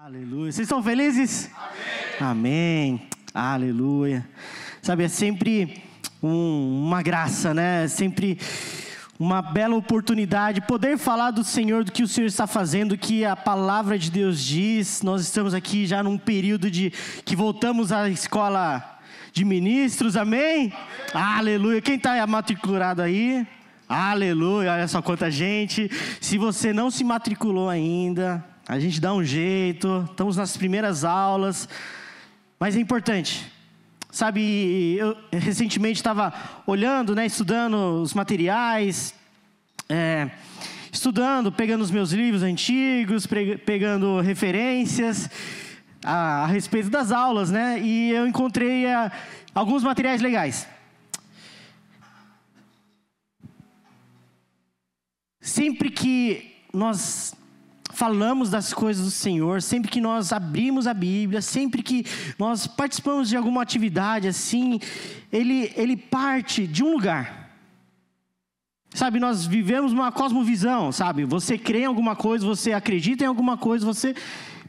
Aleluia. Vocês estão felizes? Amém. Amém. Aleluia. Sabe, é sempre uma graça, né? É sempre uma bela oportunidade poder falar do Senhor, do que o Senhor está fazendo, que a palavra de Deus diz. Nós estamos aqui já num período que voltamos à escola de ministros, amém? Aleluia. Quem está matriculado aí? Aleluia. Olha só quanta gente. Se você não se matriculou ainda, a gente dá um jeito, estamos nas primeiras aulas, mas é importante. Sabe, eu recentemente estava olhando, né, estudando os materiais, pegando os meus livros antigos, pegando referências a respeito das aulas, né, e eu encontrei alguns materiais legais. Sempre que nós falamos das coisas do Senhor, sempre que nós abrimos a Bíblia, sempre que nós participamos de alguma atividade assim, ele parte de um lugar. Sabe, nós vivemos uma cosmovisão, sabe? Você crê em alguma coisa, você acredita em alguma coisa, você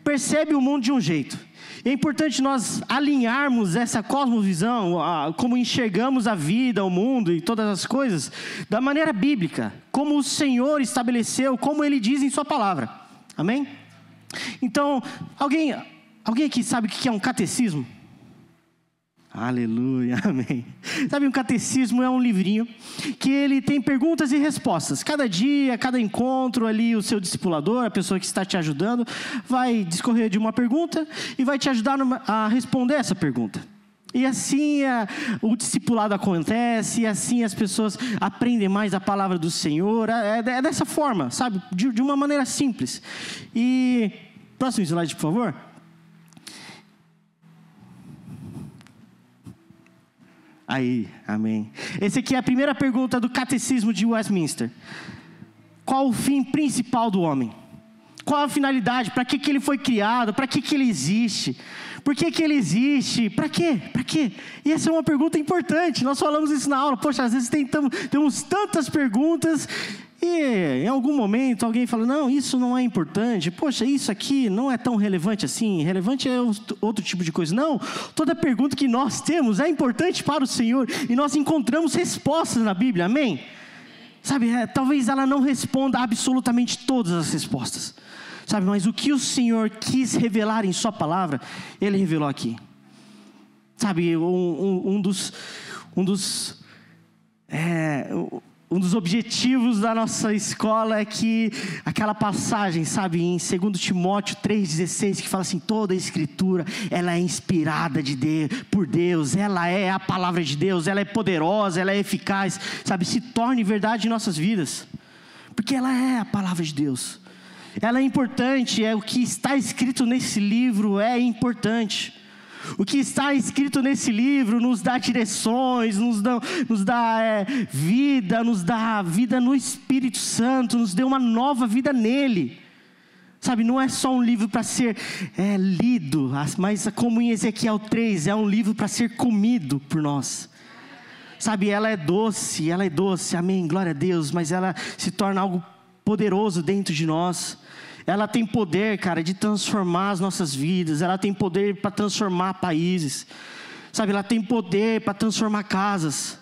percebe o mundo de um jeito. E é importante nós alinharmos essa cosmovisão, como enxergamos a vida, o mundo e todas as coisas, da maneira bíblica, como o Senhor estabeleceu, como Ele diz em Sua palavra. Amém? Então, alguém aqui sabe o que é um catecismo? Aleluia, amém. Sabe, um catecismo é um livrinho que ele tem perguntas e respostas. Cada dia, cada encontro ali, o seu discipulador, a pessoa que está te ajudando, vai discorrer de uma pergunta e vai te ajudar a responder essa pergunta. E assim o discipulado acontece, e assim as pessoas aprendem mais a palavra do Senhor. É dessa forma, sabe? De uma maneira simples. E, próximo slide, por favor. Aí, amém. Essa aqui é a primeira pergunta do Catecismo de Westminster. Qual o fim principal do homem? Qual a finalidade? Para que ele foi criado? Para que ele existe? Por que ele existe? Para quê? Para quê? E essa é uma pergunta importante. Nós falamos isso na aula. Poxa, às vezes temos tantas perguntas e em algum momento alguém fala, não, isso não é importante. Poxa, isso aqui não é tão relevante assim. Relevante é outro tipo de coisa. Não, toda pergunta que nós temos é importante para o Senhor e nós encontramos respostas na Bíblia. Amém? Sabe, talvez ela não responda absolutamente todas as respostas. Sabe, mas o que o Senhor quis revelar em Sua palavra, Ele revelou aqui. Sabe, um dos objetivos da nossa escola é que aquela passagem, sabe, em 2 Timóteo 3,16, que fala assim, toda a Escritura, ela é inspirada por Deus, ela é a palavra de Deus, ela é poderosa, ela é eficaz, sabe, se torne verdade em nossas vidas, porque ela é a palavra de Deus. Ela é importante, o que está escrito nesse livro é importante. O que está escrito nesse livro nos dá direções, nos dá vida no Espírito Santo, nos deu uma nova vida nele. Sabe, não é só um livro para ser lido, mas como em Ezequiel 3, é um livro para ser comido por nós. Sabe, ela é doce, amém, glória a Deus, mas ela se torna algo poderoso dentro de nós. Ela tem poder, cara, de transformar as nossas vidas. Ela tem poder para transformar países. Sabe, ela tem poder para transformar casas.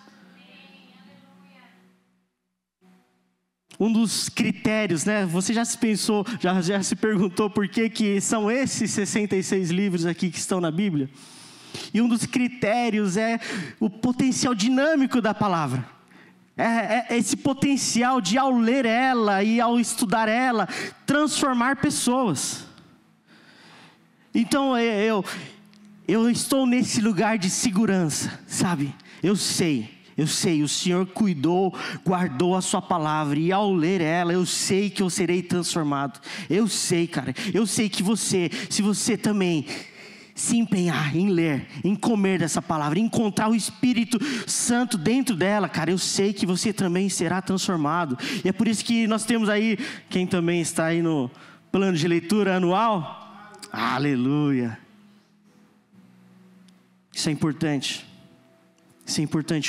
Um dos critérios, né? Você já se pensou, já se perguntou por que são esses 66 livros aqui que estão na Bíblia? E um dos critérios é o potencial dinâmico da palavra. Esse potencial de, ao ler ela e ao estudar ela, transformar pessoas. Então eu estou nesse lugar de segurança, sabe? Eu sei, o Senhor cuidou, guardou a Sua palavra, e ao ler ela, eu sei que eu serei transformado. Eu sei, cara, eu sei que se você também se empenhar em ler, em comer dessa palavra, em encontrar o Espírito Santo dentro dela, cara, eu sei que você também será transformado. E é por isso que nós temos aí, quem também está aí no plano de leitura anual, aleluia. Isso é importante.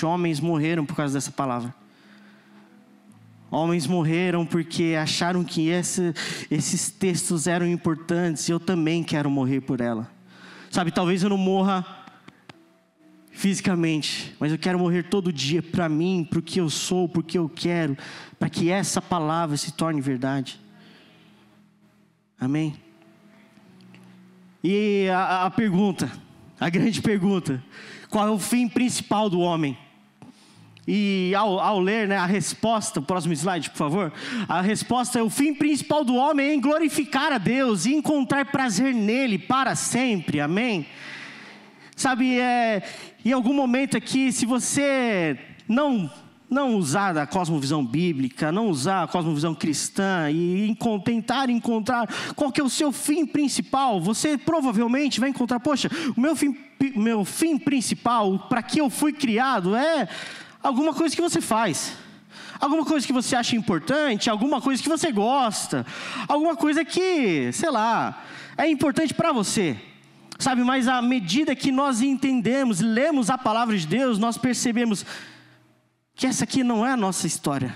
Homens morreram por causa dessa palavra. Homens morreram porque acharam que esses textos eram importantes, e eu também quero morrer por ela. Sabe, talvez eu não morra fisicamente, mas eu quero morrer todo dia para mim, para o que eu sou, para o que eu quero, para que essa palavra se torne verdade. Amém? E a pergunta, a grande pergunta: qual é o fim principal do homem? E ao ler, né, a resposta, o próximo slide, por favor. A resposta é: o fim principal do homem é em glorificar a Deus e encontrar prazer nele para sempre. Amém? Sabe, em algum momento aqui, se você não usar a cosmovisão bíblica, não usar a cosmovisão cristã e tentar encontrar qual que é o seu fim principal, você provavelmente vai encontrar: poxa, o meu fim principal, para que eu fui criado, é alguma coisa que você faz, alguma coisa que você acha importante, alguma coisa que você gosta, alguma coisa que, sei lá, é importante para você. Sabe, mas à medida que nós entendemos, lemos a palavra de Deus, nós percebemos que essa aqui não é a nossa história.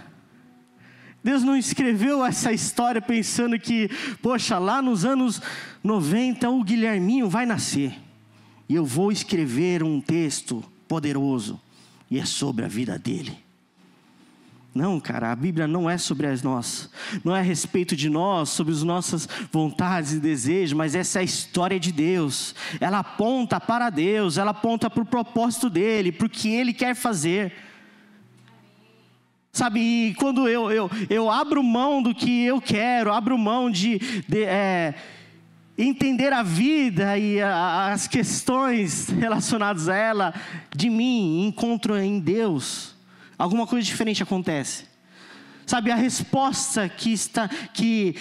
Deus não escreveu essa história pensando que, poxa, lá nos anos 90 o Guilherminho vai nascer, e eu vou escrever um texto poderoso, e é sobre a vida dele. Não, cara, a Bíblia não é sobre nós, não é a respeito de nós, sobre as nossas vontades e desejos, mas essa é a história de Deus. Ela aponta para Deus, ela aponta para o propósito dele, para o que ele quer fazer. Sabe, e quando eu abro mão do que eu quero, abro mão de entender a vida e as questões relacionadas a ela, de mim, encontro em Deus, alguma coisa diferente acontece. Sabe, a resposta que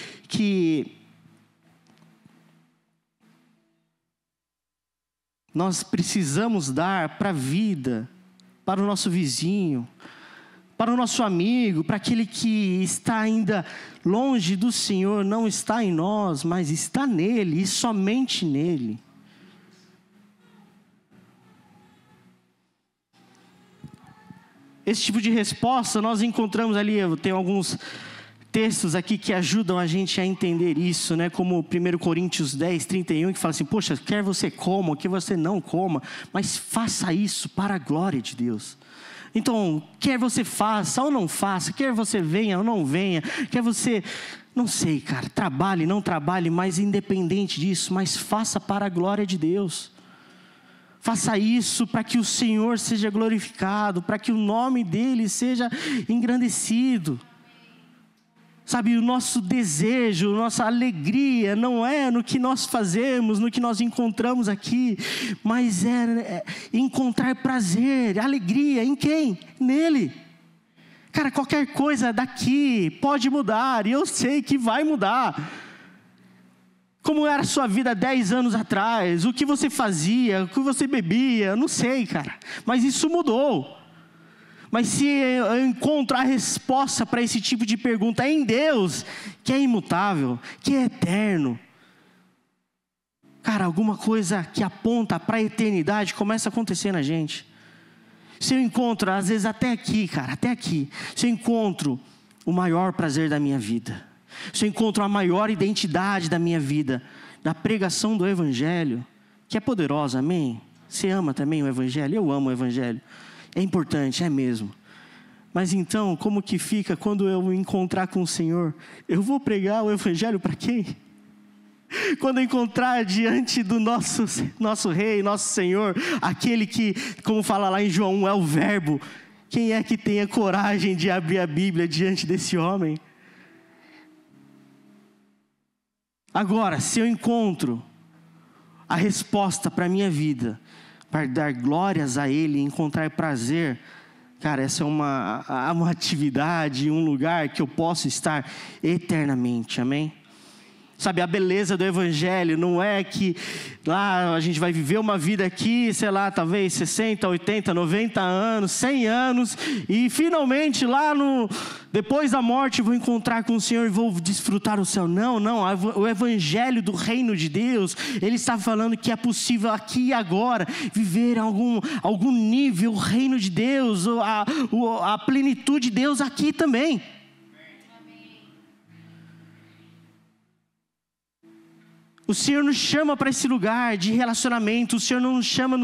nós precisamos dar para a vida, para o nosso vizinho, para o nosso amigo, para aquele que está ainda longe do Senhor, não está em nós, mas está nele e somente nele. Esse tipo de resposta nós encontramos ali. Eu tenho alguns textos aqui que ajudam a gente a entender isso, né? Como 1 Coríntios 10, 31, que fala assim: poxa, quer você coma, quer você não coma, mas faça isso para a glória de Deus. Então, quer você faça ou não faça, quer você venha ou não venha, quer você, não sei, cara, trabalhe, não trabalhe, mas independente disso, mas faça para a glória de Deus. Faça isso para que o Senhor seja glorificado, para que o nome dele seja engrandecido. Sabe, o nosso desejo, nossa alegria não é no que nós fazemos, no que nós encontramos aqui, mas é encontrar prazer, alegria em quem? Nele. Cara, qualquer coisa daqui pode mudar, e eu sei que vai mudar. Como era a sua vida 10 anos atrás, o que você fazia, o que você bebia, não sei, cara, mas isso mudou. Mas se eu encontro a resposta para esse tipo de pergunta em Deus, que é imutável, que é eterno, cara, alguma coisa que aponta para a eternidade começa a acontecer na gente. Se eu encontro, às vezes até aqui, cara, até aqui, se eu encontro o maior prazer da minha vida, se eu encontro a maior identidade da minha vida, da pregação do Evangelho, que é poderosa, amém? Você ama também o Evangelho? Eu amo o Evangelho. É importante, é mesmo. Mas então, como que fica quando eu me encontrar com o Senhor? Eu vou pregar o Evangelho para quem? Quando eu encontrar diante do nosso Rei, nosso Senhor, aquele que, como fala lá em João 1, é o Verbo. Quem é que tem a coragem de abrir a Bíblia diante desse homem? Agora, se eu encontro a resposta para a minha vida, para dar glórias a Ele, encontrar prazer, cara, essa é uma atividade, um lugar que eu posso estar eternamente, amém? Sabe, a beleza do Evangelho não é que lá a gente vai viver uma vida aqui, sei lá, talvez 60, 80, 90 anos, 100 anos, e finalmente lá depois da morte vou encontrar com o Senhor e vou desfrutar o céu. Não, o Evangelho do Reino de Deus, ele está falando que é possível aqui e agora viver algum nível o Reino de Deus, a plenitude de Deus aqui também. O Senhor nos chama para esse lugar de relacionamento. O Senhor não nos chama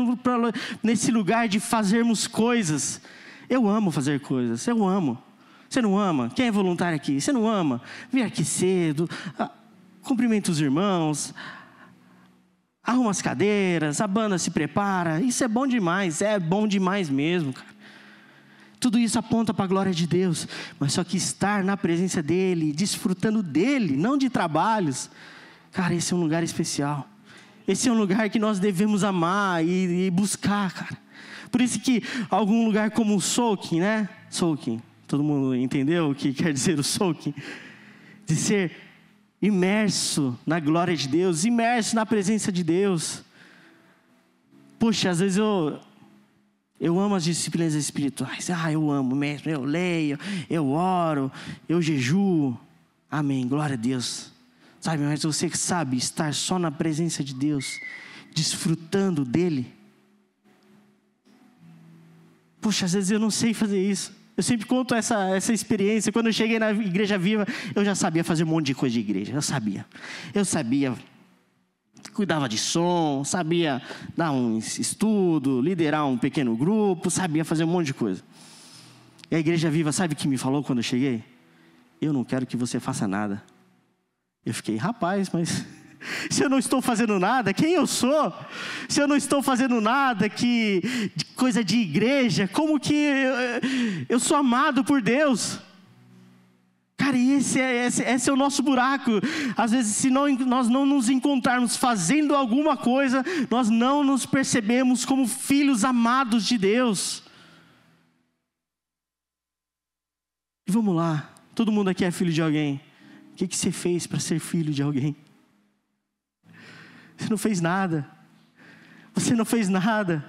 nesse lugar de fazermos coisas. Eu amo fazer coisas, eu amo. Você não ama? Quem é voluntário aqui? Você não ama? Vir aqui cedo, cumprimenta os irmãos, arruma as cadeiras, a banda se prepara. Isso é bom demais mesmo, cara. Tudo isso aponta para a glória de Deus. Mas só que estar na presença dEle, desfrutando dEle, não de trabalhos. Cara, esse é um lugar especial. Esse é um lugar que nós devemos amar e buscar, cara. Por isso que algum lugar como o soaking, né? Soaking. Todo mundo entendeu o que quer dizer o soaking? De ser imerso na glória de Deus, imerso na presença de Deus. Poxa, às vezes eu amo as disciplinas espirituais. Eu amo mesmo. Eu leio, eu oro, eu jejuo. Amém, glória a Deus. Sabe, mas você que sabe estar só na presença de Deus, desfrutando dEle. Poxa, às vezes eu não sei fazer isso. Eu sempre conto essa experiência. Quando eu cheguei na Igreja Viva, eu já sabia fazer um monte de coisa de igreja. Eu sabia. Cuidava de som, sabia dar um estudo, liderar um pequeno grupo, sabia fazer um monte de coisa. E a Igreja Viva, sabe o que me falou quando eu cheguei? Eu não quero que você faça nada. Eu fiquei, rapaz, mas se eu não estou fazendo nada, quem eu sou? Se eu não estou fazendo nada de coisa de igreja, como que eu sou amado por Deus? Cara, e esse é o nosso buraco. Às vezes, se nós não nos encontrarmos fazendo alguma coisa, nós não nos percebemos como filhos amados de Deus. E vamos lá, todo mundo aqui é filho de alguém. O que você fez para ser filho de alguém? Você não fez nada. Você não fez nada.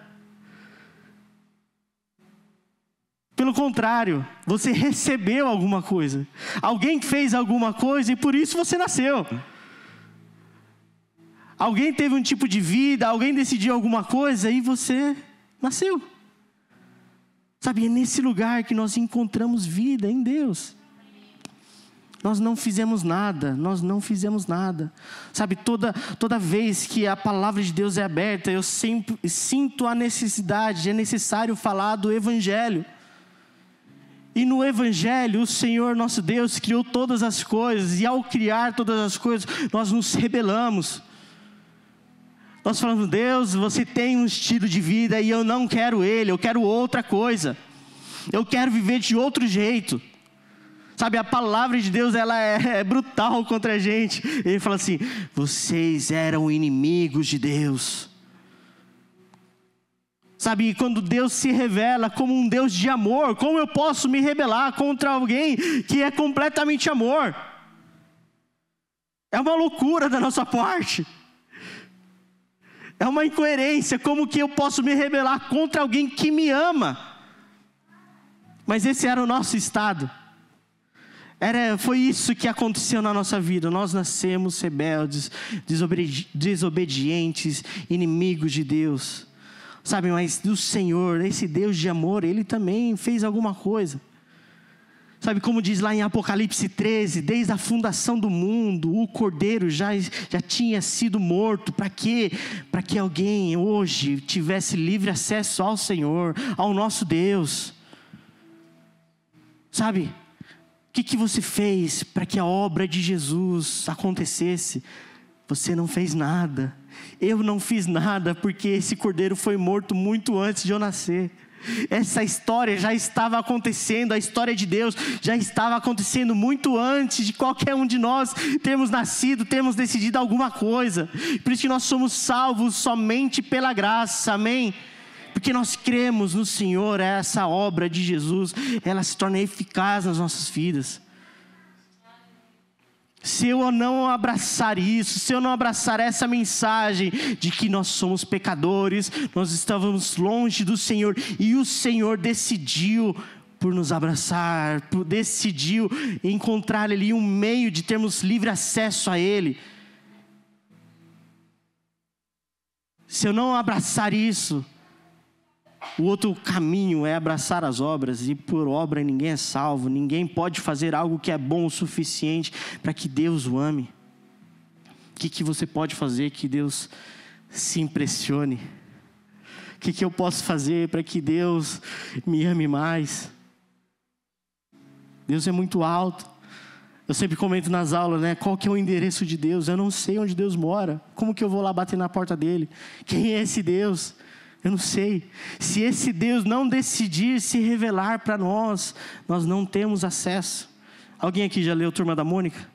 Pelo contrário, você recebeu alguma coisa. Alguém fez alguma coisa e por isso você nasceu. Alguém teve um tipo de vida, alguém decidiu alguma coisa e você nasceu. Sabe, é nesse lugar que nós encontramos vida em Deus. Nós não fizemos nada. Sabe, toda vez que a palavra de Deus é aberta, eu sempre sinto a necessidade, é necessário falar do Evangelho. E no Evangelho, o Senhor nosso Deus criou todas as coisas, e ao criar todas as coisas, nós nos rebelamos. Nós falamos, Deus, você tem um estilo de vida e eu não quero ele, eu quero outra coisa. Eu quero viver de outro jeito. Sabe, a palavra de Deus, ela é brutal contra a gente. Ele fala assim, vocês eram inimigos de Deus. Sabe, quando Deus se revela como um Deus de amor, como eu posso me rebelar contra alguém que é completamente amor? É uma loucura da nossa parte. É uma incoerência, como que eu posso me rebelar contra alguém que me ama? Mas esse era o nosso estado. Foi isso que aconteceu na nossa vida. Nós nascemos rebeldes, desobedientes, inimigos de Deus. Sabe, mas o Senhor, esse Deus de amor, Ele também fez alguma coisa. Sabe, como diz lá em Apocalipse 13, desde a fundação do mundo, o Cordeiro já tinha sido morto. Para quê? Para que alguém hoje tivesse livre acesso ao Senhor, ao nosso Deus. Sabe, o que você fez para que a obra de Jesus acontecesse? Você não fez nada. Eu não fiz nada, porque esse cordeiro foi morto muito antes de eu nascer. Essa história já estava acontecendo, a história de Deus já estava acontecendo muito antes de qualquer um de nós termos nascido, termos decidido alguma coisa. Por isso que nós somos salvos somente pela graça, amém? Porque nós cremos no Senhor, essa obra de Jesus, ela se torna eficaz nas nossas vidas. Se eu não abraçar isso, se eu não abraçar essa mensagem de que nós somos pecadores, nós estávamos longe do Senhor, e o Senhor decidiu por nos abraçar, decidiu encontrar ali um meio de termos livre acesso a Ele. Se eu não abraçar isso, o outro caminho é abraçar as obras, e por obra ninguém é salvo. Ninguém pode fazer algo que é bom o suficiente para que Deus o ame. que você pode fazer que Deus se impressione? O que eu posso fazer para que Deus me ame mais? Deus é muito alto. Eu sempre comento nas aulas, né? Qual que é o endereço de Deus? Eu não sei onde Deus mora. Como que eu vou lá bater na porta dele? Quem é esse Deus? Eu não sei. Se esse Deus não decidir se revelar para nós, nós não temos acesso. Alguém aqui já leu Turma da Mônica?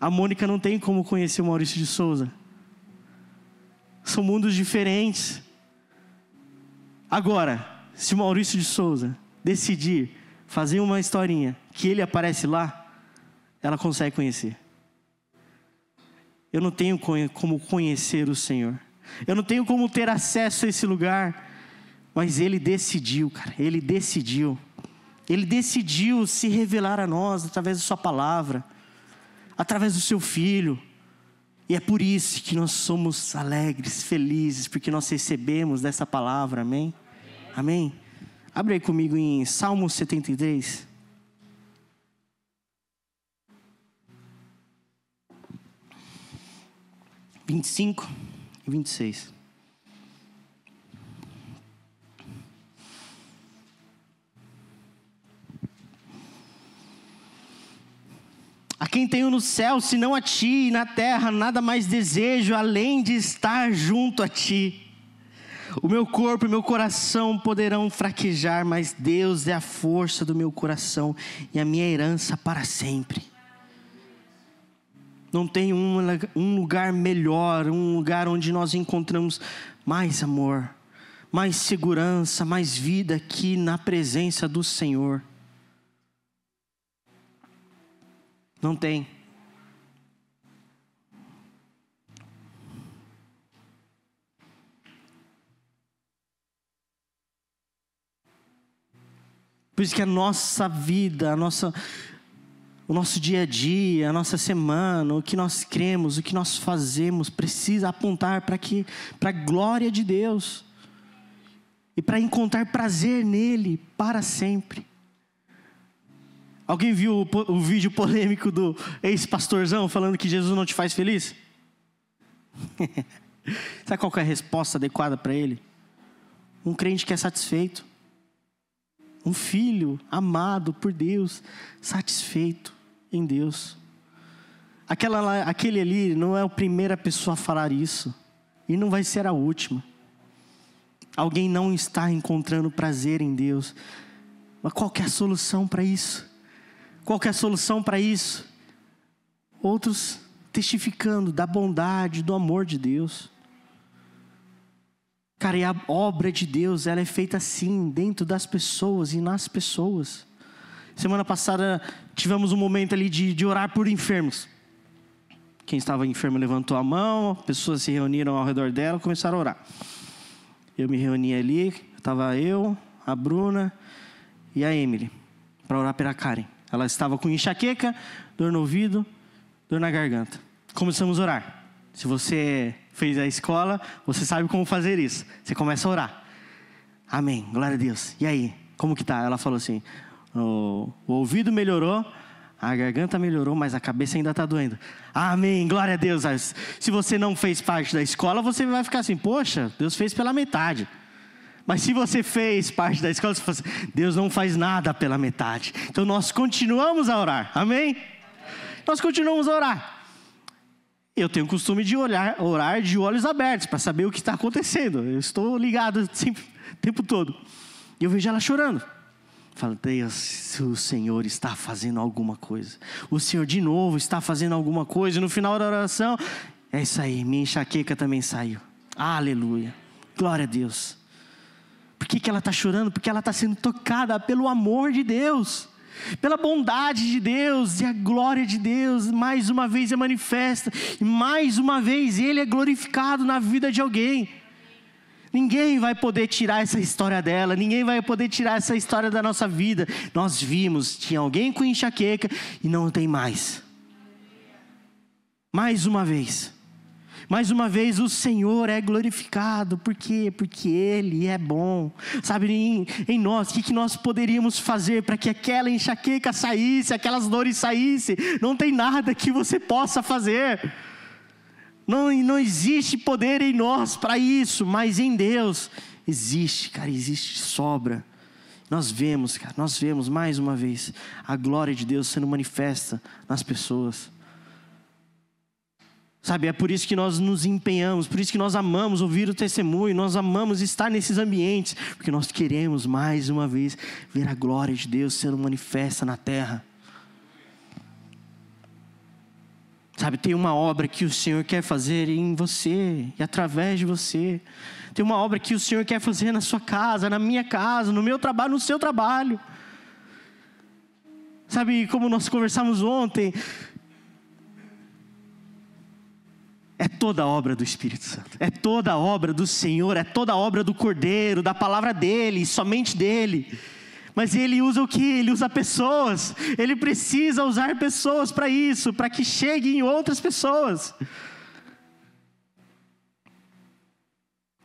A Mônica não tem como conhecer o Maurício de Souza. São mundos diferentes. Agora, se o Maurício de Souza decidir fazer uma historinha que ele aparece lá, ela consegue conhecer. Eu não tenho como conhecer o Senhor. Eu não tenho como ter acesso a esse lugar. Mas Ele decidiu, cara. Ele decidiu. Ele decidiu se revelar a nós através da sua palavra. Através do seu Filho. E é por isso que nós somos alegres, felizes. Porque nós recebemos dessa palavra, amém? Amém? Abre aí comigo em Salmo 73. (25 e 26). A quem tenho no céu, senão a ti, e na terra nada mais desejo, além de estar junto a ti. O meu corpo e meu coração poderão fraquejar, mas Deus é a força do meu coração e a minha herança para sempre. Não tem um lugar melhor, um lugar onde nós encontramos mais amor, mais segurança, mais vida aqui na presença do Senhor. Não tem. Por isso que a nossa vida, o nosso dia a dia, a nossa semana, o que nós cremos, o que nós fazemos, precisa apontar para a glória de Deus. E para encontrar prazer nele para sempre. Alguém viu o vídeo polêmico do ex-pastorzão falando que Jesus não te faz feliz? Sabe qual que é a resposta adequada para ele? Um crente que é satisfeito. Um filho amado por Deus, satisfeito em Deus. Aquele ali não é a primeira pessoa a falar isso. E não vai ser a última. Alguém não está encontrando prazer em Deus. Mas qual que é a solução para isso? Qual que é a solução para isso? Outros testificando da bondade, do amor de Deus. Cara, e a obra de Deus, ela é feita assim, dentro das pessoas e nas pessoas. Semana passada, tivemos um momento ali de orar por enfermos. Quem estava enfermo levantou a mão, pessoas se reuniram ao redor dela e começaram a orar. Eu me reuni ali, estava eu, a Bruna e a Emily, para orar pela Karen. Ela estava com enxaqueca, dor no ouvido, dor na garganta. Começamos a orar. Se você fez a escola, você sabe como fazer isso. Você começa a orar. Amém, glória a Deus. E aí, como que tá? Ela falou assim, o ouvido melhorou, a garganta melhorou, mas a cabeça ainda está doendo. Amém, glória a Deus. Se você não fez parte da escola, você vai ficar assim, poxa, Deus fez pela metade. Mas se você fez parte da escola, você fala assim, Deus não faz nada pela metade. Então nós continuamos a orar, amém? Nós continuamos a orar. Eu tenho o costume de orar de olhos abertos, para saber o que está acontecendo. Eu estou ligado sempre, o tempo todo. E eu vejo ela chorando. Falo, Deus, o Senhor está fazendo alguma coisa. O Senhor de novo está fazendo alguma coisa. E no final da oração, é isso aí, minha enxaqueca também saiu. Aleluia, glória a Deus. Por que ela está chorando? Porque ela está sendo tocada pelo amor de Deus. Pela bondade de Deus e a glória de Deus, mais uma vez é manifesta, e mais uma vez Ele é glorificado na vida de alguém. Ninguém vai poder tirar essa história dela, ninguém vai poder tirar essa história da nossa vida. Nós vimos, tinha alguém com enxaqueca e não tem mais. Mais uma vez. Mais uma vez, o Senhor é glorificado. Por quê? Porque Ele é bom. Sabe, em nós, o que nós poderíamos fazer para que aquela enxaqueca saísse, aquelas dores saíssem? Não tem nada que você possa fazer. Não existe poder em nós para isso, mas em Deus existe, cara, existe sobra. Nós vemos mais uma vez a glória de Deus sendo manifesta nas pessoas. Sabe, é por isso que nós nos empenhamos, por isso que nós amamos ouvir o testemunho, nós amamos estar nesses ambientes, porque nós queremos mais uma vez ver a glória de Deus sendo manifesta na terra. Sabe, tem uma obra que o Senhor quer fazer em você e através de você. Tem uma obra que o Senhor quer fazer na sua casa, na minha casa, no meu trabalho, no seu trabalho. Sabe, como nós conversamos ontem, é toda a obra do Espírito Santo, é toda a obra do Senhor, é toda a obra do Cordeiro, da palavra dEle, somente dEle. Mas Ele usa o quê? Ele usa pessoas. Ele precisa usar pessoas para isso, para que cheguem outras pessoas.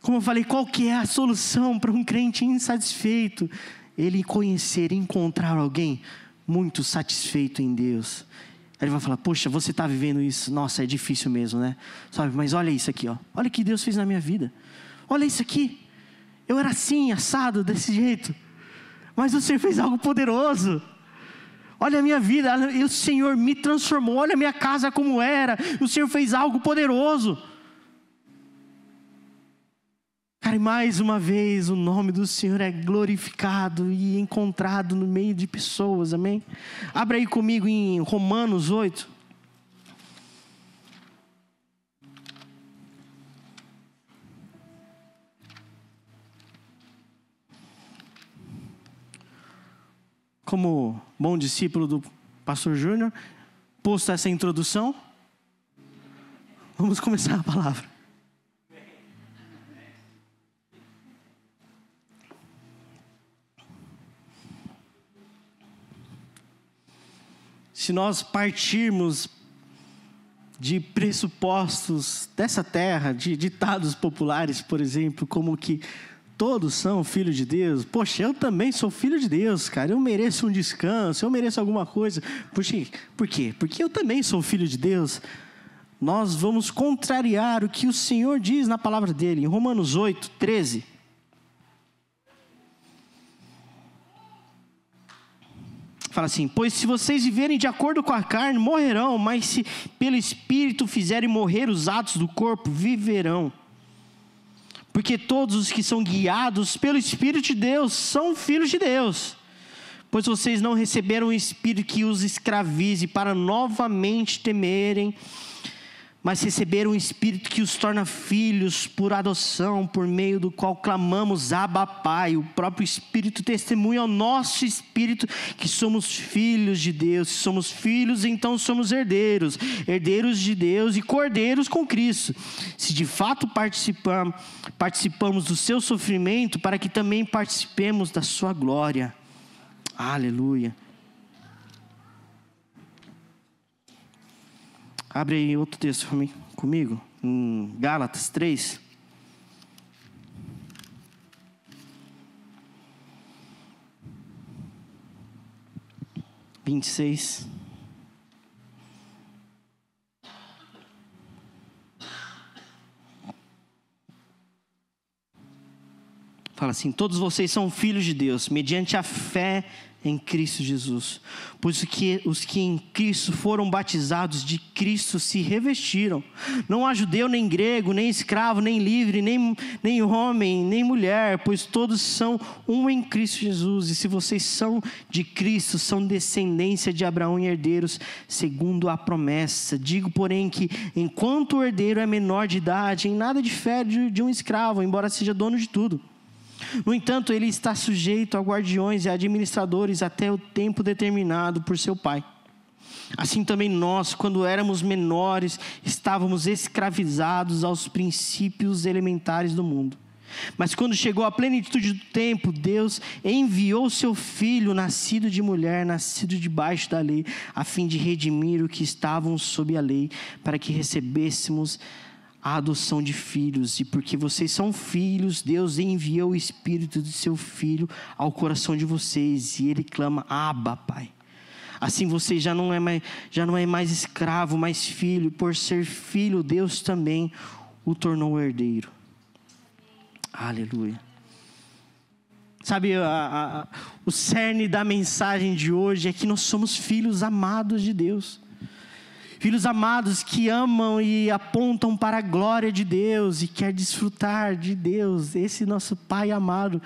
Como eu falei, qual que é a solução para um crente insatisfeito? Ele conhecer, encontrar alguém muito satisfeito em Deus. Ele vai falar, poxa, você está vivendo isso? Nossa, é difícil mesmo, né? Sabe, mas olha isso aqui, ó. Olha o que Deus fez na minha vida. Olha isso aqui. Eu era assim, assado, desse jeito. Mas o Senhor fez algo poderoso. Olha a minha vida, e o Senhor me transformou. Olha a minha casa como era. O Senhor fez algo poderoso. Cara, e mais uma vez o nome do Senhor é glorificado e encontrado no meio de pessoas, amém? Abra aí comigo em Romanos 8. Como bom discípulo do pastor Júnior, posto essa introdução, vamos começar a palavra. Se nós partirmos de pressupostos dessa terra, de ditados populares, por exemplo, como que todos são filhos de Deus. Poxa, eu também sou filho de Deus, cara. Eu mereço um descanso, eu mereço alguma coisa. Por quê? Porque eu também sou filho de Deus. Nós vamos contrariar o que o Senhor diz na palavra dele, em Romanos 8, 13. Fala assim, pois se vocês viverem de acordo com a carne, morrerão, mas se pelo Espírito fizerem morrer os atos do corpo, viverão. Porque todos os que são guiados pelo Espírito de Deus são filhos de Deus. Pois vocês não receberam um Espírito que os escravize para novamente temerem, mas receberam um Espírito que os torna filhos por adoção, por meio do qual clamamos, Abba, Pai. O próprio Espírito testemunha ao nosso Espírito que somos filhos de Deus. Se somos filhos, então somos herdeiros, herdeiros de Deus e cordeiros com Cristo. Se de fato participamos do seu sofrimento, para que também participemos da sua glória. Aleluia. Abre aí outro texto comigo, em Gálatas 3. (26). Fala assim, todos vocês são filhos de Deus, mediante a fé em Cristo Jesus. Pois que os que em Cristo foram batizados, de Cristo se revestiram. Não há judeu, nem grego, nem escravo, nem livre, nem homem, nem mulher, pois todos são um em Cristo Jesus. E se vocês são de Cristo, são descendência de Abraão e herdeiros, segundo a promessa. Digo, porém, que enquanto o herdeiro é menor de idade, em nada difere de um escravo, embora seja dono de tudo. No entanto, ele está sujeito a guardiões e administradores até o tempo determinado por seu pai. Assim também nós, quando éramos menores, estávamos escravizados aos princípios elementares do mundo. Mas quando chegou a plenitude do tempo, Deus enviou seu Filho, nascido de mulher, nascido debaixo da lei, a fim de redimir os que estavam sob a lei, para que recebêssemos a adoção de filhos. E porque vocês são filhos, Deus enviou o Espírito do seu Filho ao coração de vocês. E Ele clama: Abba, Pai. Assim você já não é mais escravo, mas filho. Por ser filho, Deus também o tornou herdeiro. Aleluia. Sabe, o cerne da mensagem de hoje é que nós somos filhos amados de Deus. Filhos amados que amam e apontam para a glória de Deus e quer desfrutar de Deus, esse nosso Pai amado,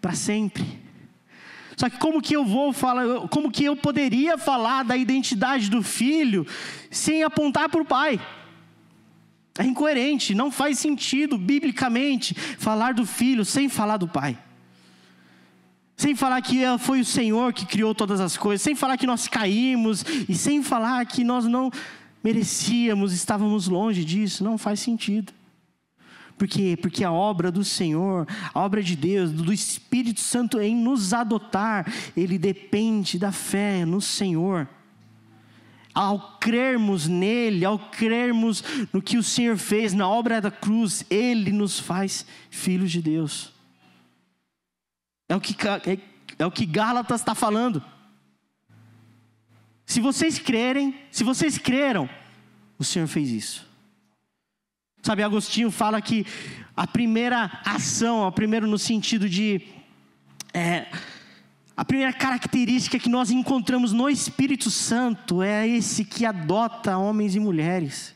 para sempre. Só que como que eu poderia falar da identidade do filho sem apontar para o pai? É incoerente, não faz sentido biblicamente falar do filho sem falar do pai. Sem falar que foi o Senhor que criou todas as coisas, sem falar que nós caímos e sem falar que nós não merecíamos, estávamos longe disso, não faz sentido. Por quê? Porque a obra do Senhor, a obra de Deus, do Espírito Santo em nos adotar, ele depende da fé no Senhor. Ao crermos nele, ao crermos no que o Senhor fez na obra da cruz, ele nos faz filhos de Deus. É o que Gálatas está falando. Se vocês creram, o Senhor fez isso. Sabe, Agostinho fala que a primeira ação, no sentido de... a primeira característica que nós encontramos no Espírito Santo é esse que adota homens e mulheres.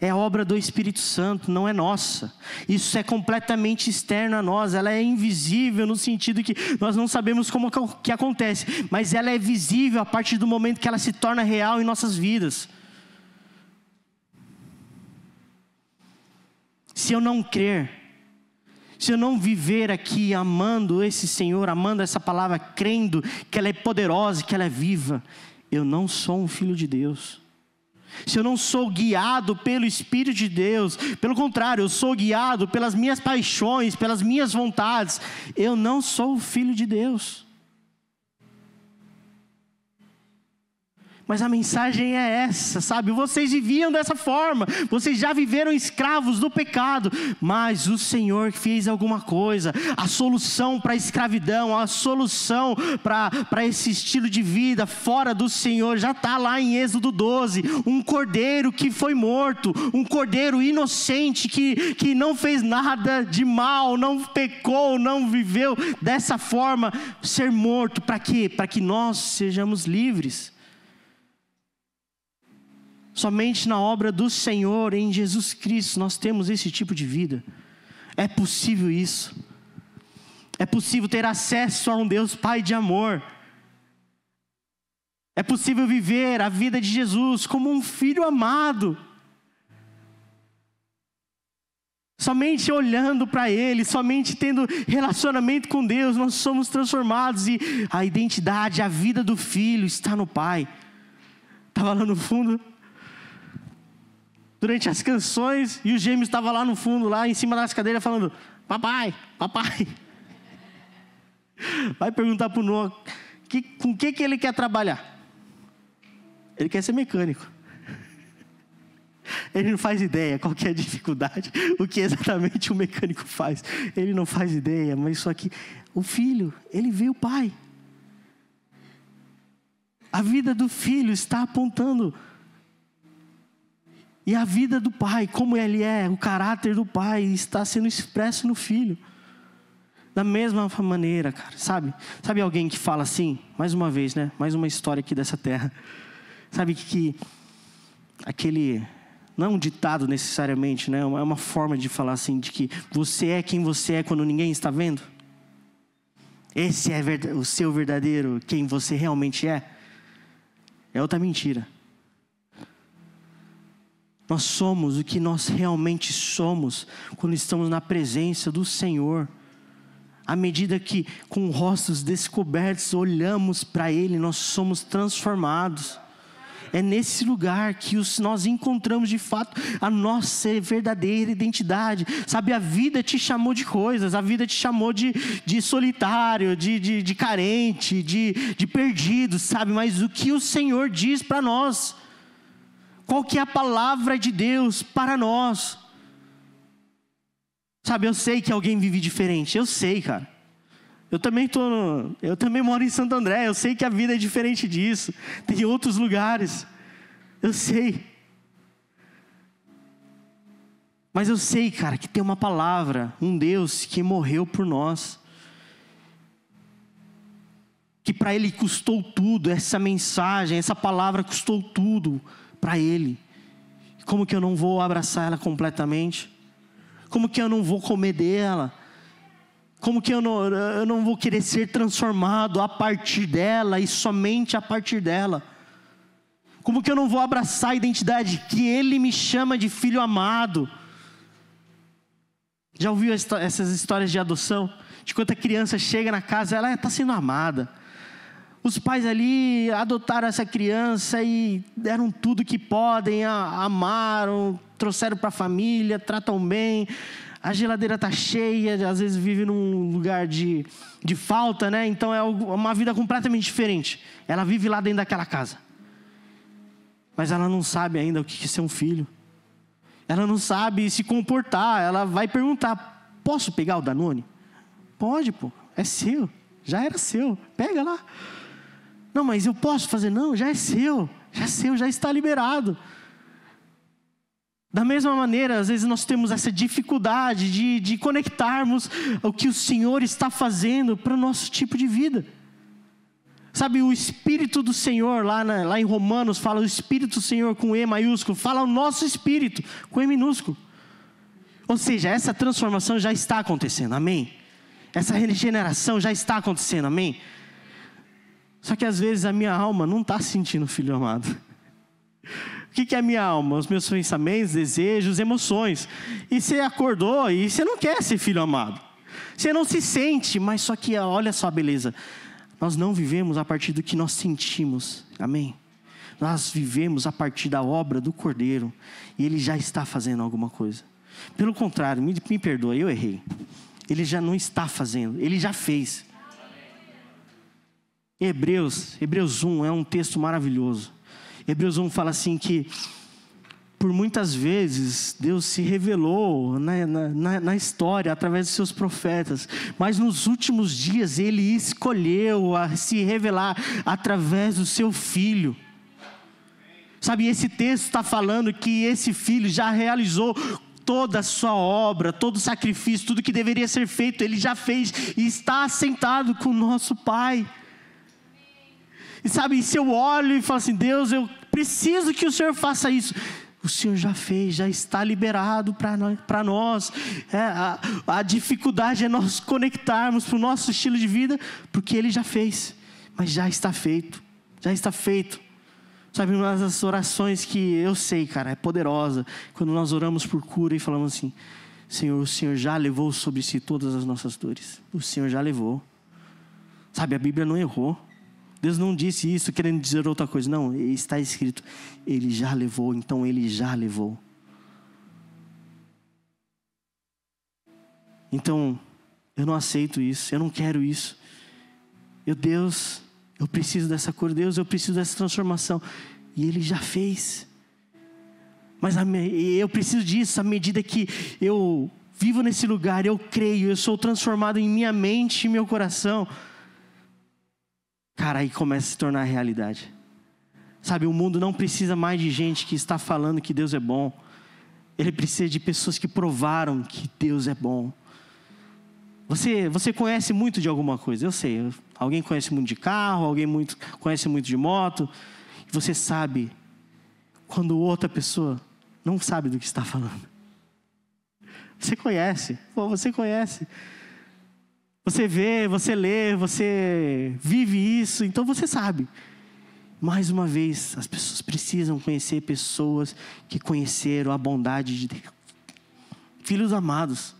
É obra do Espírito Santo, não é nossa. Isso é completamente externo a nós. Ela é invisível no sentido que nós não sabemos como que acontece. Mas ela é visível a partir do momento que ela se torna real em nossas vidas. Se eu não crer, se eu não viver aqui amando esse Senhor, amando essa palavra, crendo que ela é poderosa, que ela é viva, eu não sou um filho de Deus. Se eu não sou guiado pelo Espírito de Deus, pelo contrário, eu sou guiado pelas minhas paixões, pelas minhas vontades, eu não sou o filho de Deus. Mas a mensagem é essa, sabe? Vocês viviam dessa forma, vocês já viveram escravos do pecado, mas o Senhor fez alguma coisa. A solução para a escravidão, a solução para esse estilo de vida fora do Senhor já está lá em Êxodo 12. Um cordeiro que foi morto, um cordeiro inocente que não fez nada de mal, não pecou, não viveu dessa forma, ser morto. Para quê? Para que nós sejamos livres. Somente na obra do Senhor, em Jesus Cristo, nós temos esse tipo de vida. É possível isso. É possível ter acesso a um Deus Pai de amor. É possível viver a vida de Jesus como um filho amado. Somente olhando para Ele, somente tendo relacionamento com Deus, nós somos transformados. E a identidade, a vida do filho está no Pai. Estava lá no fundo... durante as canções, e os gêmeos estavam lá no fundo, lá em cima das cadeiras, falando: papai, papai. Vai perguntar para o Noah, com o que ele quer trabalhar? Ele quer ser mecânico. Ele não faz ideia qual que é a dificuldade, o que exatamente o mecânico faz. Ele não faz ideia, mas só que o filho, ele vê o pai. A vida do filho está apontando. E a vida do pai, como ele é, o caráter do pai está sendo expresso no filho. Da mesma maneira, cara, sabe? Sabe alguém que fala assim, mais uma vez, né? Mais uma história aqui dessa terra. Sabe que aquele, não é um ditado necessariamente, né? É uma forma de falar assim, de que você é quem você é quando ninguém está vendo. Esse é o seu verdadeiro, quem você realmente é. É outra mentira. Nós somos o que nós realmente somos quando estamos na presença do Senhor. À medida que, com rostos descobertos, olhamos para Ele, nós somos transformados. É nesse lugar que nós encontramos de fato a nossa verdadeira identidade. Sabe, a vida te chamou de coisas, a vida te chamou de solitário, de carente, de perdido, sabe? Mas o que o Senhor diz para nós? Qual que é a palavra de Deus para nós? Sabe, eu sei que alguém vive diferente. Eu sei, cara. Eu também moro em Santo André. Eu sei que a vida é diferente disso. Tem outros lugares. Eu sei. Mas eu sei, cara, que tem uma palavra, um Deus que morreu por nós. Que para Ele custou tudo, essa mensagem, essa palavra custou tudo para Ele. Como que eu não vou abraçar ela completamente? Como que eu não vou comer dela? Como que eu não vou querer ser transformado a partir dela e somente a partir dela? Como que eu não vou abraçar a identidade que Ele me chama de filho amado? Já ouviu essas histórias de adoção? De quando a criança chega na casa, ela está sendo amada. Os pais ali adotaram essa criança e deram tudo que podem, amaram, trouxeram para a família, tratam bem. A geladeira está cheia, às vezes vive num lugar de falta, né? Então é uma vida completamente diferente. Ela vive lá dentro daquela casa. Mas ela não sabe ainda o que é ser um filho. Ela não sabe se comportar. Ela vai perguntar, posso pegar o Danone? Pode, pô, é seu, já era seu, pega lá. Não, mas eu posso fazer? Não, já é seu, já está liberado. Da mesma maneira, às vezes nós temos essa dificuldade de conectarmos o que o Senhor está fazendo para o nosso tipo de vida. Sabe, o Espírito do Senhor, lá em Romanos, fala o Espírito do Senhor com E maiúsculo, fala o nosso Espírito com E minúsculo. Ou seja, essa transformação já está acontecendo, amém? Essa regeneração já está acontecendo, amém? Só que às vezes a minha alma não está se sentindo filho amado. O que é a minha alma? Os meus pensamentos, desejos, emoções. E você acordou e você não quer ser filho amado. Você não se sente, mas só que olha só a beleza. Nós não vivemos a partir do que nós sentimos, amém? Nós vivemos a partir da obra do Cordeiro. E Ele já está fazendo alguma coisa. Pelo contrário, me perdoa, eu errei. Ele já não está fazendo, Ele já fez. Hebreus 1 é um texto maravilhoso. Hebreus 1 fala assim que por muitas vezes Deus se revelou na história através dos seus profetas, mas nos últimos dias Ele escolheu a se revelar através do seu Filho. Sabe, esse texto está falando que esse Filho já realizou toda a sua obra, todo o sacrifício, tudo que deveria ser feito, Ele já fez e está assentado com o nosso Pai. E sabe, se eu olho e falo assim, Deus, eu preciso que o Senhor faça isso. O Senhor já fez, já está liberado para nós. A dificuldade é nós conectarmos para o nosso estilo de vida, porque Ele já fez, mas já está feito, já está feito. Sabe, uma das orações que eu sei, cara, é poderosa, quando nós oramos por cura e falamos assim, Senhor, o Senhor já levou sobre si todas as nossas dores. O Senhor já levou. Sabe, a Bíblia não errou. Deus não disse isso querendo dizer outra coisa. Não, está escrito, Ele já levou, então Ele já levou. Então, eu não aceito isso, eu não quero isso. Deus, eu preciso dessa cura, Deus, eu preciso dessa transformação. E Ele já fez. Mas eu preciso disso, à medida que eu vivo nesse lugar, eu creio, eu sou transformado em minha mente e meu coração. Cara, aí começa a se tornar realidade. Sabe, o mundo não precisa mais de gente que está falando que Deus é bom. Ele precisa de pessoas que provaram que Deus é bom. Você conhece muito de alguma coisa, eu sei. Alguém conhece muito de carro, conhece muito de moto. E você sabe quando outra pessoa não sabe do que está falando. Você conhece, você conhece. Você vê, você lê, você vive isso, então você sabe. Mais uma vez, as pessoas precisam conhecer pessoas que conheceram a bondade de Deus. Filhos amados.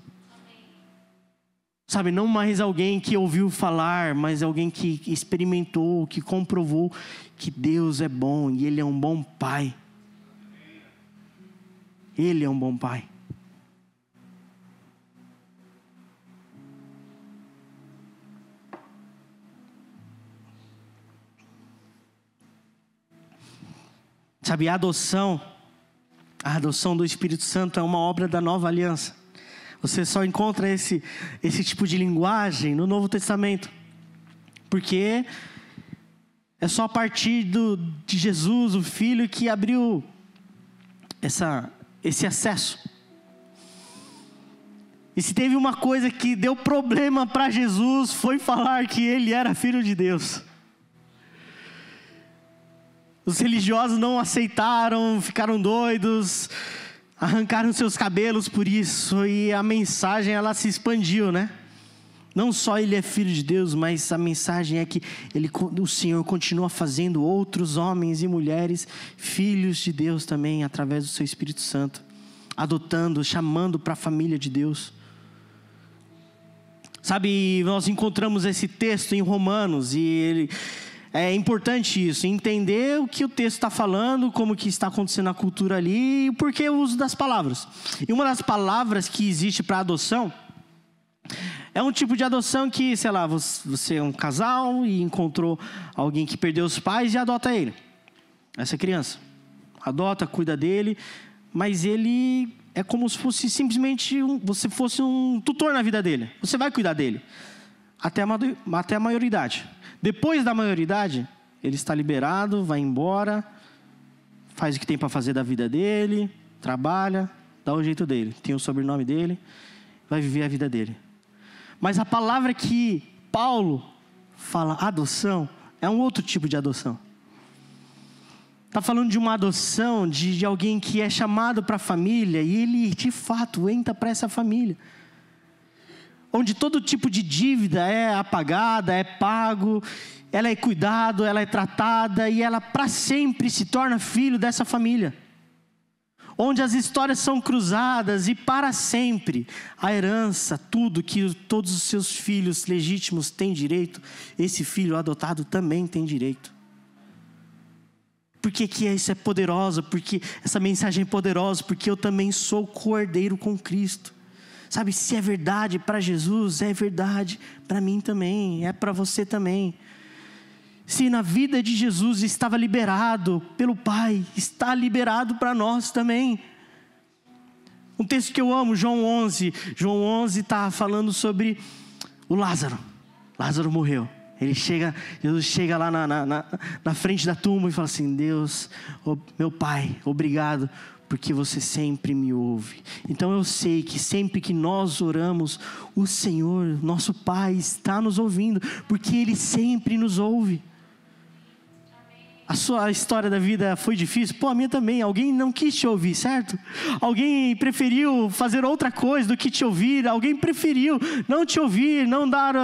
Sabe, não mais alguém que ouviu falar, mas alguém que experimentou, que comprovou que Deus é bom e Ele é um bom Pai. Ele é um bom Pai. Sabe, a adoção do Espírito Santo é uma obra da nova aliança. Você só encontra esse tipo de linguagem no Novo Testamento. Porque é só a partir de Jesus, o Filho, que abriu esse acesso. E se teve uma coisa que deu problema para Jesus, foi falar que ele era Filho de Deus. Os religiosos não aceitaram, ficaram doidos, arrancaram seus cabelos por isso, e a mensagem ela se expandiu, né? Não só ele é Filho de Deus, mas a mensagem é que o Senhor continua fazendo outros homens e mulheres filhos de Deus também, através do seu Espírito Santo, adotando, chamando para a família de Deus. Sabe, nós encontramos esse texto em Romanos, e é importante isso, entender o que o texto está falando, como que está acontecendo na cultura ali, e por que o uso das palavras. E uma das palavras que existe para adoção, é um tipo de adoção que, sei lá, você é um casal e encontrou alguém que perdeu os pais e adota ele. Essa criança. Adota, cuida dele, mas ele é como se fosse simplesmente você fosse um tutor na vida dele. Você vai cuidar dele até a maioridade. Depois da maioridade, ele está liberado, vai embora, faz o que tem para fazer da vida dele, trabalha, dá o jeito dele, tem o sobrenome dele, vai viver a vida dele. Mas a palavra que Paulo fala, adoção, é um outro tipo de adoção. Está falando de uma adoção de alguém que é chamado para a família, e ele de fato entra para essa família. Onde todo tipo de dívida é apagada, é pago, ela é cuidado, ela é tratada, e ela para sempre se torna filho dessa família. Onde as histórias são cruzadas e para sempre a herança, tudo que todos os seus filhos legítimos têm direito, esse filho adotado também tem direito. Por que isso é poderoso? Porque essa mensagem é poderosa, porque eu também sou cordeiro com Cristo. Sabe, se é verdade para Jesus, é verdade para mim também, é para você também. Se na vida de Jesus estava liberado pelo Pai, está liberado para nós também. Um texto que eu amo, João 11. João 11 está falando sobre o Lázaro. Lázaro morreu. Jesus chega lá na frente da tumba e fala assim: Deus, meu Pai, obrigado, porque você sempre me ouve. Então eu sei que sempre que nós oramos, o Senhor, nosso Pai, está nos ouvindo, porque Ele sempre nos ouve. A sua história da vida foi difícil? Pô, a minha também. Alguém não quis te ouvir, certo? Alguém preferiu fazer outra coisa do que te ouvir. Alguém preferiu não te ouvir, não dar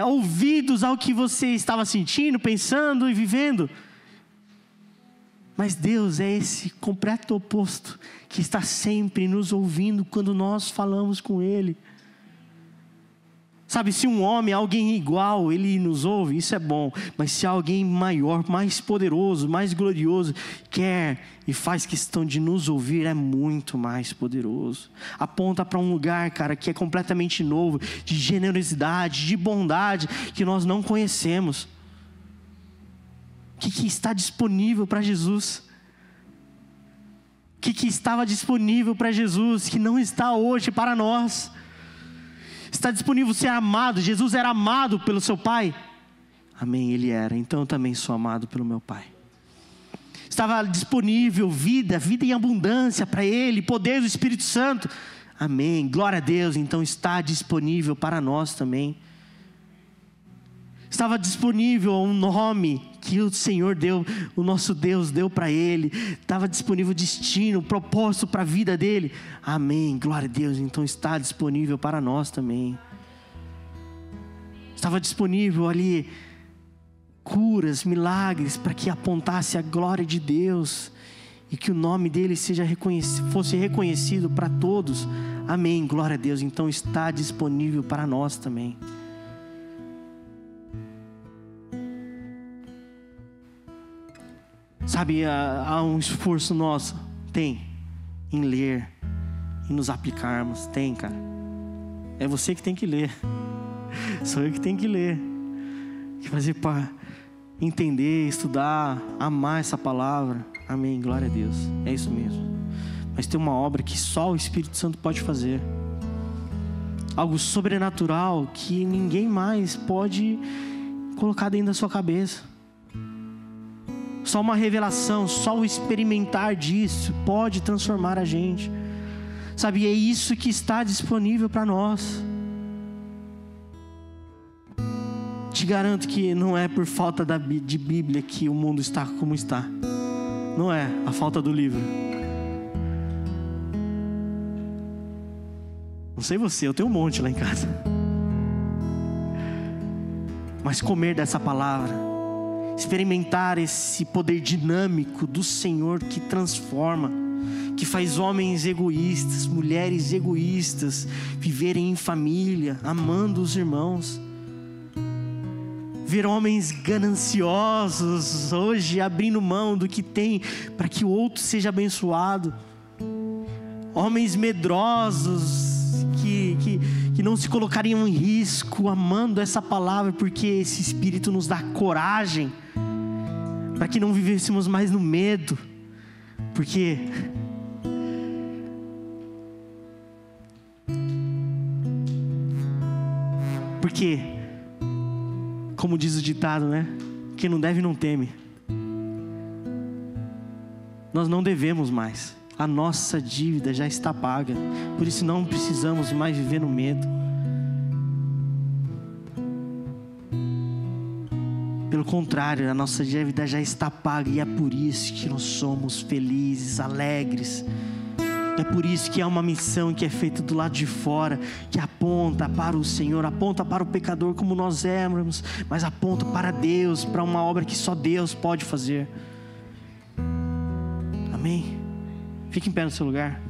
ouvidos ao que você estava sentindo, pensando e vivendo. Mas Deus é esse completo oposto, que está sempre nos ouvindo quando nós falamos com Ele. Sabe, se um homem, alguém igual, ele nos ouve, isso é bom. Mas se alguém maior, mais poderoso, mais glorioso, quer e faz questão de nos ouvir, é muito mais poderoso. Aponta para um lugar, cara, que é completamente novo, de generosidade, de bondade, que nós não conhecemos. O que está disponível para Jesus? O que estava disponível para Jesus, que não está hoje para nós? Está disponível ser amado. Jesus era amado pelo seu Pai? Amém, Ele era. Então eu também sou amado pelo meu Pai. Estava disponível vida em abundância para Ele, poder do Espírito Santo? Amém, glória a Deus. Então está disponível para nós também. Estava disponível um nome que o Senhor deu, o nosso Deus deu para Ele. Estava disponível destino, propósito para a vida dele. Amém, glória a Deus. Então está disponível para nós também. Estava disponível ali curas, milagres, para que apontasse a glória de Deus e que o nome dele fosse reconhecido para todos. Amém, glória a Deus. Então está disponível para nós também. Sabe, há um esforço nosso, tem, em ler, em nos aplicarmos, tem, cara. É você que tem que ler, sou eu que tenho que ler, que fazer para entender, estudar, amar essa palavra. Amém, glória a Deus, é isso mesmo. Mas tem uma obra que só o Espírito Santo pode fazer. algo sobrenatural que ninguém mais pode colocar dentro da sua cabeça. Só uma revelação, só o experimentar disso pode transformar a gente. Sabe, é isso que está disponível para nós. Te garanto que não é por falta de Bíblia que o mundo está como está. Não é a falta do livro. Não sei você, eu tenho um monte lá em casa. Mas comer dessa palavra, experimentar esse poder dinâmico do Senhor que transforma, que faz homens egoístas, mulheres egoístas viverem em família, amando os irmãos. Ver homens gananciosos hoje abrindo mão do que tem para que o outro seja abençoado. Homens medrosos que não se colocariam em risco amando essa palavra, porque esse Espírito nos dá coragem para que não vivêssemos mais no medo. Porque como diz o ditado, né? Quem não deve não teme. Nós não devemos mais. A nossa dívida já está paga. Por isso não precisamos mais viver no medo. Pelo contrário, a nossa dívida já está paga. E é por isso que nós somos felizes, alegres. É por isso que há uma missão que é feita do lado de fora, que aponta para o Senhor, aponta para o pecador como nós éramos, mas aponta para Deus, para uma obra que só Deus pode fazer. Amém? Fique em pé no seu lugar.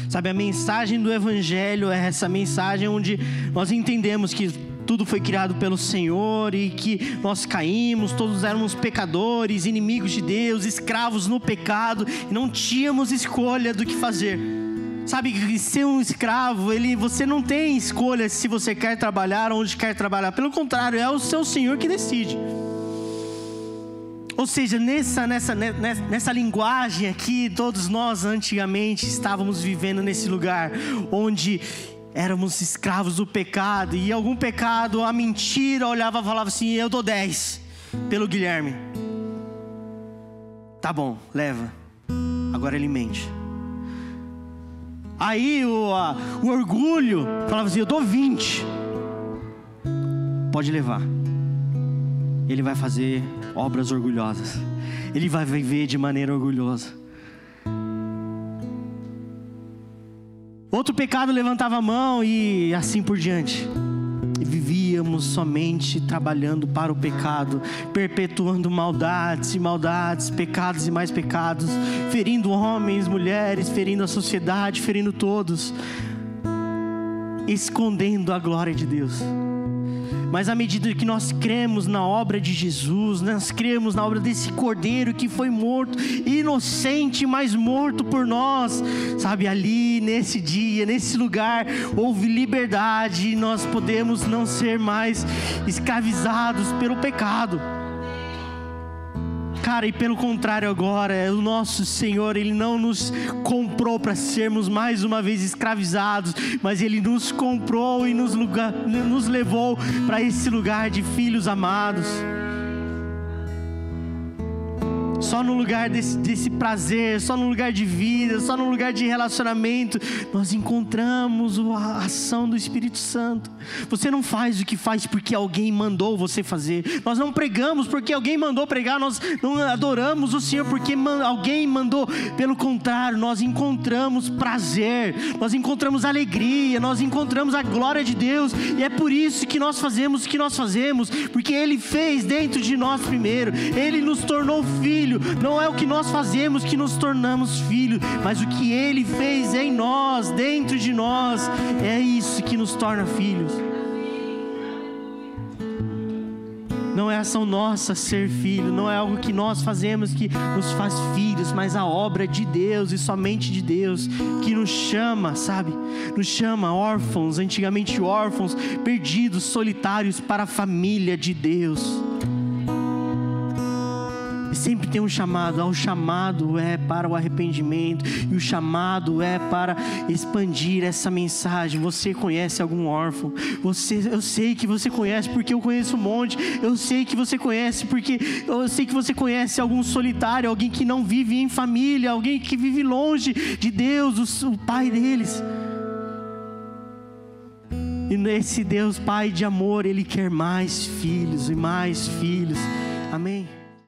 Sabe, a mensagem do Evangelho é essa mensagem onde nós entendemos que tudo foi criado pelo Senhor e que nós caímos, todos éramos pecadores, inimigos de Deus, escravos no pecado, e não tínhamos escolha do que fazer. Sabe, ser um escravo, você não tem escolha se você quer trabalhar ou onde quer trabalhar. Pelo contrário, é o seu Senhor que decide. Ou seja, nessa linguagem aqui, todos nós antigamente estávamos vivendo nesse lugar onde éramos escravos do pecado, e algum pecado, a mentira olhava e falava assim: eu dou 10 pelo Guilherme. Tá bom, leva. Agora ele mente. Aí o orgulho falava assim: eu dou 20. Pode levar. Ele vai fazer obras orgulhosas. Ele vai viver de maneira orgulhosa. Outro pecado levantava a mão e assim por diante. E vivíamos somente trabalhando para o pecado, perpetuando maldades e maldades, pecados e mais pecados, ferindo homens, mulheres, ferindo a sociedade, ferindo todos, escondendo a glória de Deus. Mas à medida que nós cremos na obra de Jesus, nós cremos na obra desse Cordeiro que foi morto, inocente, mas morto por nós, sabe, ali nesse dia, nesse lugar, houve liberdade, e nós podemos não ser mais escravizados pelo pecado. Cara, e pelo contrário agora, o nosso Senhor, Ele não nos comprou para sermos mais uma vez escravizados, mas Ele nos comprou e nos levou para esse lugar de filhos amados. Só no lugar desse prazer, só no lugar de vida, só no lugar de relacionamento, nós encontramos a ação do Espírito Santo. Você não faz o que faz porque alguém mandou você fazer. Nós não pregamos porque alguém mandou pregar. Nós não adoramos o Senhor porque alguém mandou. Pelo contrário, nós encontramos prazer, nós encontramos alegria, nós encontramos a glória de Deus. E é por isso que nós fazemos o que nós fazemos, porque Ele fez dentro de nós primeiro. Ele nos tornou filho. Não é o que nós fazemos que nos tornamos filhos, mas o que Ele fez em nós, dentro de nós, é isso que nos torna filhos. Não é ação nossa ser filho, não é algo que nós fazemos que nos faz filhos, mas a obra de Deus e somente de Deus, que nos chama, sabe? Nos chama órfãos, antigamente órfãos, perdidos, solitários, para a família de Deus. Sempre tem um chamado, o chamado é para o arrependimento, e o chamado é para expandir essa mensagem. Você conhece algum órfão? Eu sei que você conhece, porque eu conheço um monte. Eu sei que você conhece, porque eu sei que você conhece algum solitário, alguém que não vive em família, alguém que vive longe de Deus, o Pai deles. E nesse Deus Pai de amor, Ele quer mais filhos e mais filhos. Amém?